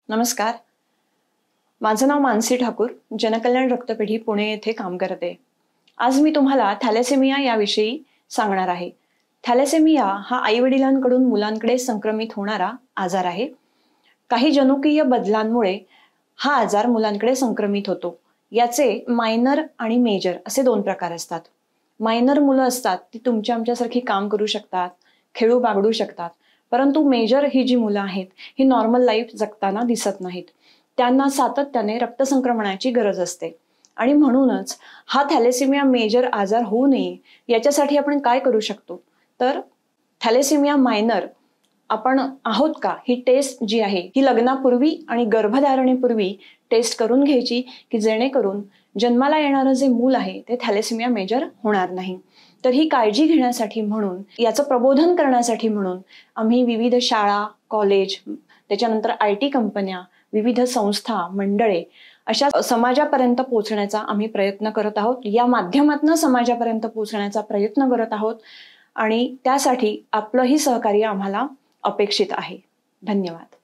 नमस्कार. माझं नाव मानसी ठाकूर, जनकल्याण रक्तपेढी पुणे येथे काम करते. आज मी तुम्हाला थॅलेसेमिया याविषयी सांगणार आहे. थॅलेसेमिया हा आईवडिलांकडून मुलांकडे संक्रमित होणारा आजार आहे. काही जनुकीय बदलांमुळे हा आजार मुलांकडे संक्रमित होतो. याचे मायनर आणि मेजर असे दोन प्रकार असतात. मायनर मुलं असतात ती तुमच्या आमच्यासारखी काम करू शकतात, खेळू बागडू शकतात. परंतु मेजर ही जी मुलं आहेत ही नॉर्मल लाईफ जगताना दिसत नाहीत. त्यांना सातत्याने रक्तसंक्रमणाची गरज असते आणि म्हणूनच हा थॅलेसेमिया मेजर आजार होऊ नये याच्यासाठी आपण काय करू शकतो, तर थॅलेसेमिया मायनर आपण आहोत का ही टेस्ट जी आहे ही लग्नापूर्वी आणि गर्भधारणेपूर्वी टेस्ट करून घ्यायची, की जेणेकरून जन्माला येणारं जे मूल आहे ते थॅलेसेमिया मेजर होणार नाही. तर ही काळजी घेण्यासाठी म्हणून, याचं प्रबोधन करण्यासाठी म्हणून आम्ही विविध शाळा, कॉलेज, त्याच्यानंतर IT कंपन्या, विविध संस्था, मंडळे अशा समाजापर्यंत पोहोचण्याचा आम्ही प्रयत्न करत आहोत. या माध्यमातून समाजापर्यंत पोहोचण्याचा प्रयत्न करत आहोत आणि त्यासाठी आपलंही सहकार्य आम्हाला अपेक्षित आहे. धन्यवाद.